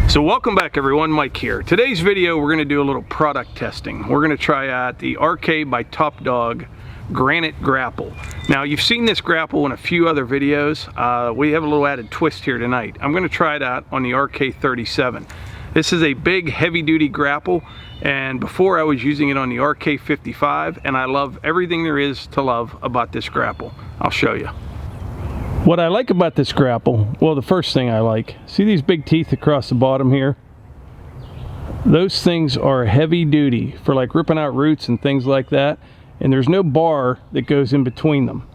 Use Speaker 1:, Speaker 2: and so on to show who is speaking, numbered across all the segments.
Speaker 1: So welcome back everyone, Mike here. Today's video we're going to do a little product testing. We're going to try out the RK by Top Dog Granite Grapple. Now you've seen this grapple in a few other videos. We have a little added twist here tonight. I'm going to try it out on the RK37. This is a big heavy duty grapple, and before I was using it on the RK55, and I love everything there is to love about this grapple. I'll show you. What I like about this grapple, well, the first thing I like, see these big teeth across the bottom here? Those things are heavy duty for like ripping out roots and things like that, and there's no bar that goes in between them.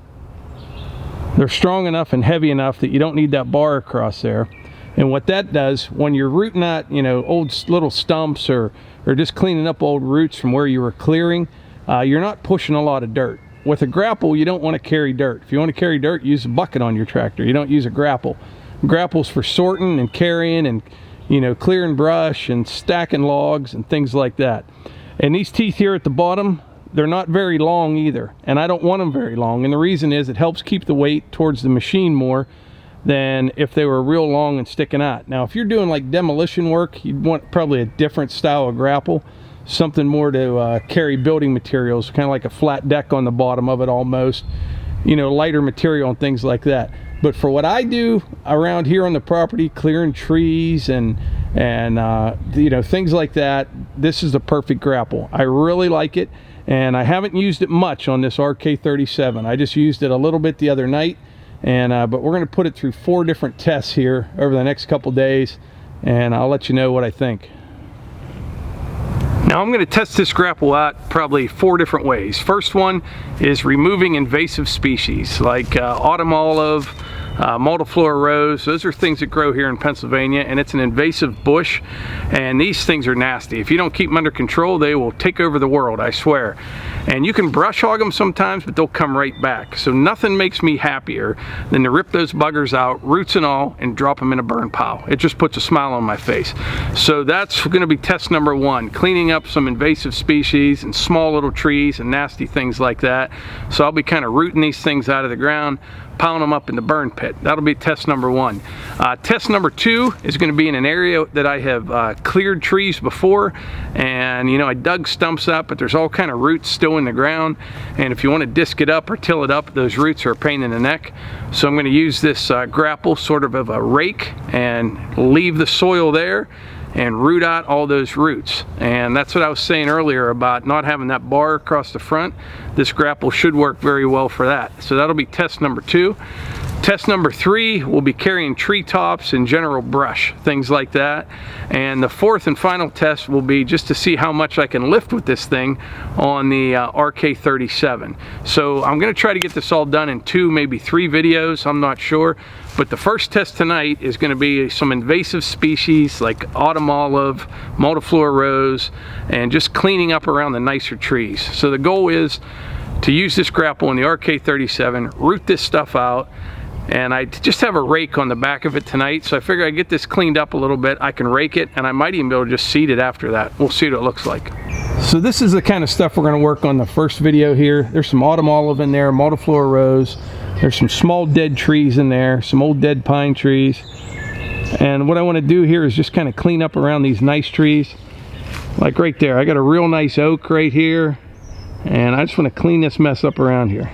Speaker 1: They're strong enough and heavy enough that you don't need that bar across there. And what that does, when you're rooting out, you know, old little stumps or just cleaning up old roots from where you were clearing, you're not pushing a lot of dirt. With a grapple, you don't want to carry dirt. If you want to carry dirt, use a bucket on your tractor. You don't use a grapple. Grapple's for sorting and carrying and, you know, clearing brush and stacking logs and things like that. And these teeth here at the bottom, they're not very long either. And I don't want them very long. And the reason is it helps keep the weight towards the machine more than if they were real long and sticking out. Now, if you're doing like demolition work, you'd want probably a different style of grapple. Something more to carry building materials, kind of like a flat deck on the bottom of it almost, you know, lighter material and things like that. But for what I do around here on the property, clearing trees and you know, things like that, this is the perfect grapple. I really like it, and I haven't used it much on this RK37. I just used it a little bit the other night, and but we're going to put it through 4 different tests here over the next couple days, and I'll let you know what I think. Now I'm going to test this grapple out probably 4 different ways. First one is removing invasive species like autumn olive, multiflora rose. Those are things that grow here in Pennsylvania, and it's an invasive bush, and these things are nasty. If you don't keep them under control, they will take over the world, I swear. And you can brush hog them sometimes, but they'll come right back. So nothing makes me happier than to rip those buggers out, roots and all, and drop them in a burn pile. It just puts a smile on my face. So that's going to be test number 1, cleaning up some invasive species and small little trees and nasty things like that. So I'll be kind of rooting these things out of the ground, piling them up in the burn pit. That'll be test number 1. Test number 2 is going to be in an area that I have cleared trees before, and you know, I dug stumps up, but there's all kind of roots still in the ground, and if you want to disc it up or till it up, those roots are a pain in the neck. So I'm going to use this grapple sort of a rake and leave the soil there and root out all those roots. And that's what I was saying earlier about not having that bar across the front. This grapple should work very well for that. So that'll be test number 2. Test number 3 will be carrying treetops and general brush, things like that. And the 4th and final test will be just to see how much I can lift with this thing on the RK37. So I'm going to try to get this all done in 2, maybe 3 videos, I'm not sure. But the first test tonight is going to be some invasive species like autumn olive, multiflora rose, and just cleaning up around the nicer trees. So the goal is to use this grapple in the RK37, root this stuff out, and I just have a rake on the back of it tonight, so I figure I get this cleaned up a little bit, I can rake it, and I might even be able to just seed it after that. We'll see what it looks like. So this is the kind of stuff we're going to work on the first video here. There's some autumn olive in there, multiflora rose, there's some small dead trees in there, some old dead pine trees, and what I want to do here is just kind of clean up around these nice trees. Like right there, I got a real nice oak right here, and I just want to clean this mess up around here.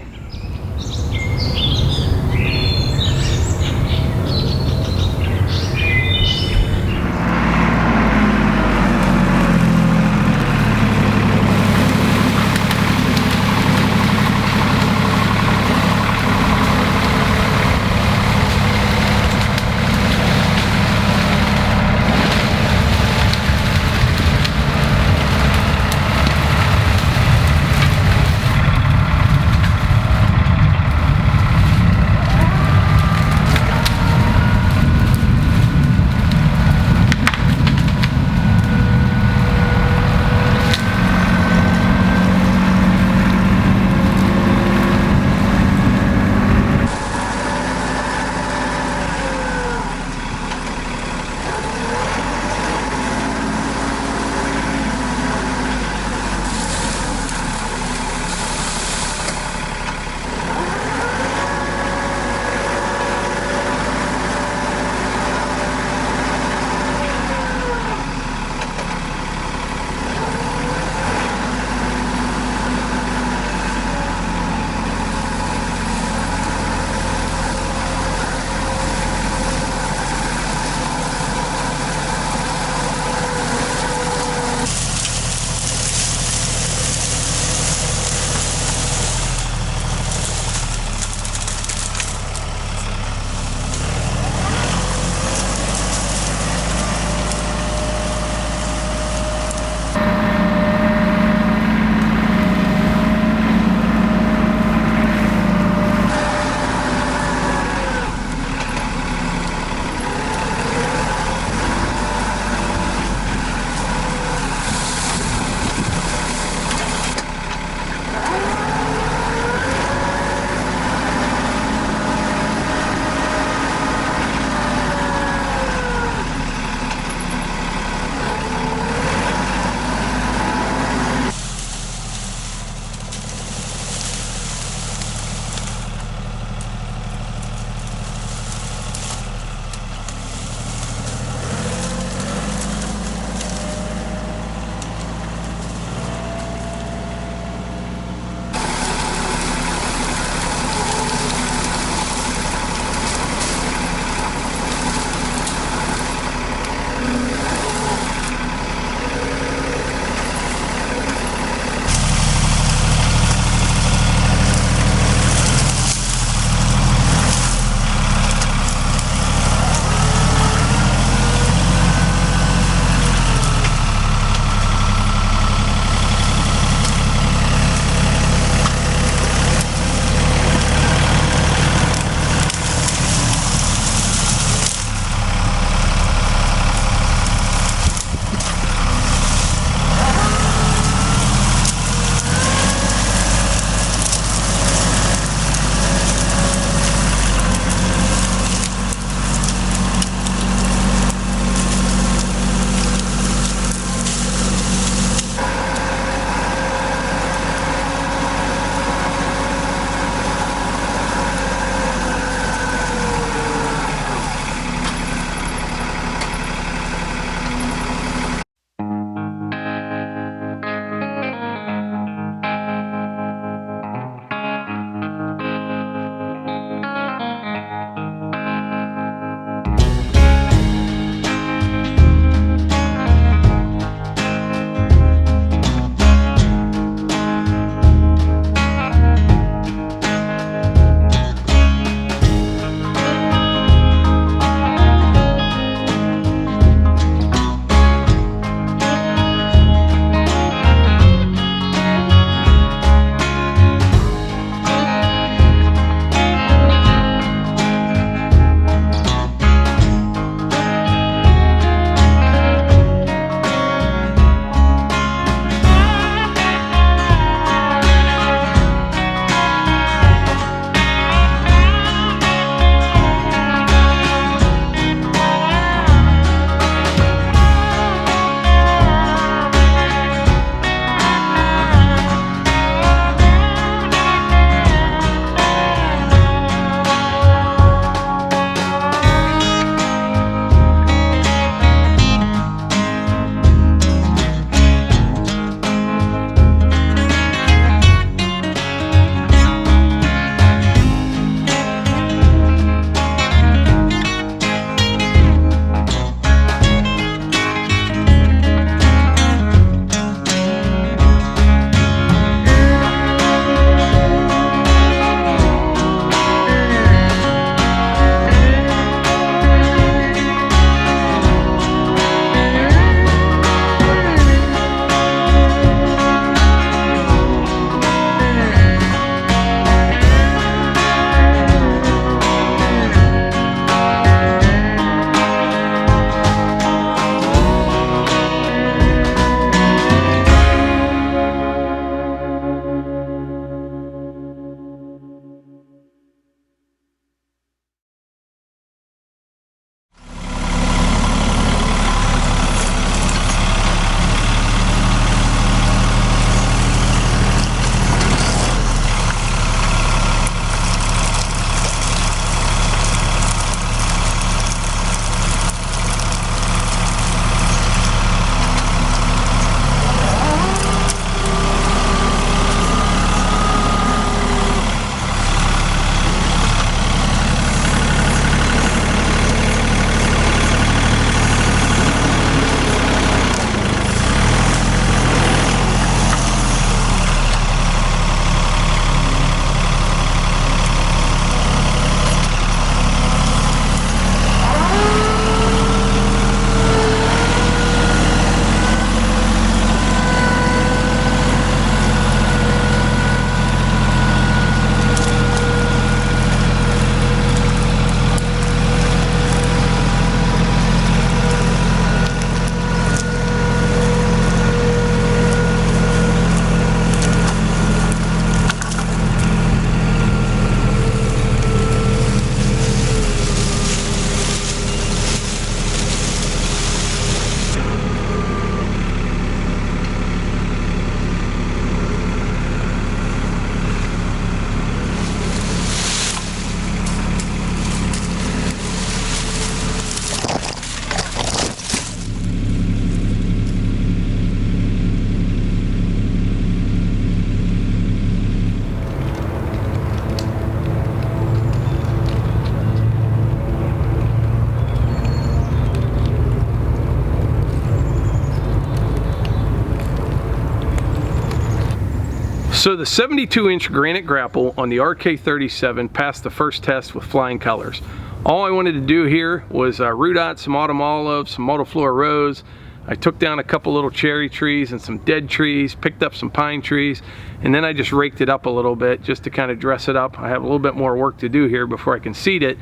Speaker 1: So the 72-inch granite grapple on the RK37 passed the first test with flying colors. All I wanted to do here was root out some autumn olive, some multiflora rose. I took down a couple little cherry trees and some dead trees, picked up some pine trees, and then I just raked it up a little bit just to kind of dress it up. I have a little bit more work to do here before I can seed it,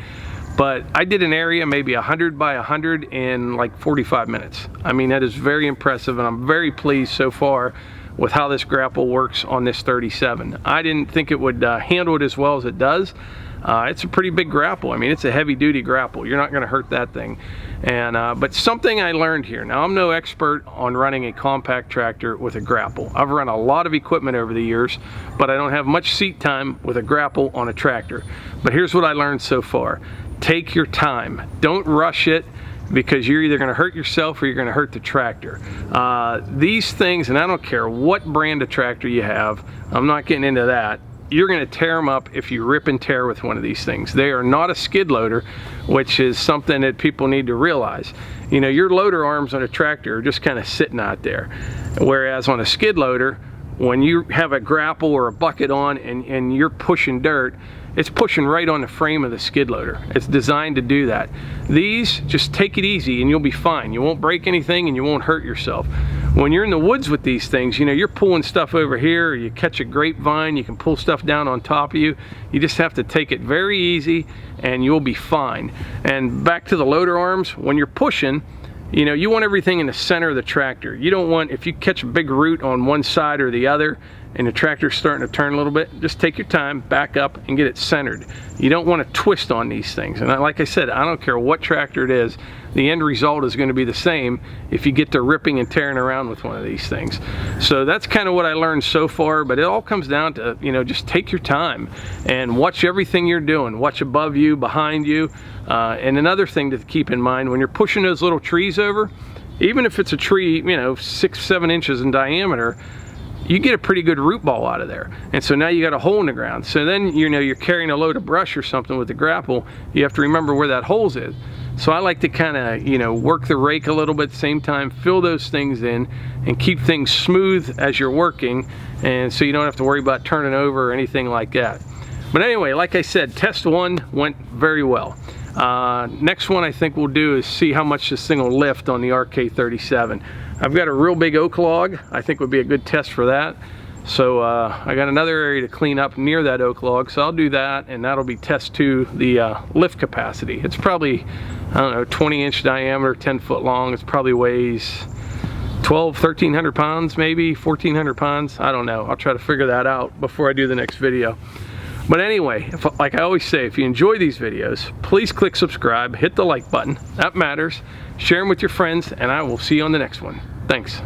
Speaker 1: but I did an area maybe 100 by 100 in like 45 minutes. I mean, that is very impressive, and I'm very pleased so far with how this grapple works on this 37. I didn't think it would handle it as well as it does. It's a pretty big grapple. I mean, it's a heavy-duty grapple. You're not going to hurt that thing. And but something I learned here. Now, I'm no expert on running a compact tractor with a grapple. I've run a lot of equipment over the years, but I don't have much seat time with a grapple on a tractor. But here's what I learned so far. Take your time. Don't rush it, because you're either going to hurt yourself or you're going to hurt the tractor. These things, and I don't care what brand of tractor you have, I'm not getting into that, you're going to tear them up if you rip and tear with one of these things. They are not a skid loader, which is something that people need to realize. You know, your loader arms on a tractor are just kind of sitting out there, whereas on a skid loader, when you have a grapple or a bucket on and you're pushing dirt, it's pushing right on the frame of the skid loader. It's designed to do that. These, just take it easy and you'll be fine. You won't break anything and you won't hurt yourself. When you're in the woods with these things, you know, you're pulling stuff over here, or you catch a grapevine, you can pull stuff down on top of you. You just have to take it very easy and you'll be fine. And back to the loader arms, when you're pushing, you know, you want everything in the center of the tractor. You don't want, if you catch a big root on one side or the other and the tractor's starting to turn a little bit, just take your time, back up and get it centered. You don't want to twist on these things. And like I said, I don't care what tractor it is, the end result is going to be the same if you get to ripping and tearing around with one of these things. So that's kind of what I learned so far, but it all comes down to, you know, just take your time and watch everything you're doing. Watch above you, behind you. And another thing to keep in mind, when you're pushing those little trees over, even if it's a tree, you know, 6-7 inches in diameter, you get a pretty good root ball out of there. And so now you got a hole in the ground. So then, you know, you're carrying a load of brush or something with the grapple, you have to remember where that hole is. So I like to kind of, you know, work the rake a little bit at the same time, fill those things in, and keep things smooth as you're working, and so you don't have to worry about turning over or anything like that. But anyway, like I said, test one went very well. Next one I think we'll do is see how much this thing will lift on the RK37. I've got a real big oak log. I think would be a good test for that. So I got another area to clean up near that oak log, so I'll do that, and that'll be test 2, the lift capacity. It's probably, I don't know, 20-inch diameter, 10-foot long. It probably weighs 1,300 pounds, maybe 1,400 pounds. I don't know. I'll try to figure that out before I do the next video. But anyway, like I always say, if you enjoy these videos, please click subscribe, hit the like button. That matters. Share them with your friends, and I will see you on the next one. Thanks.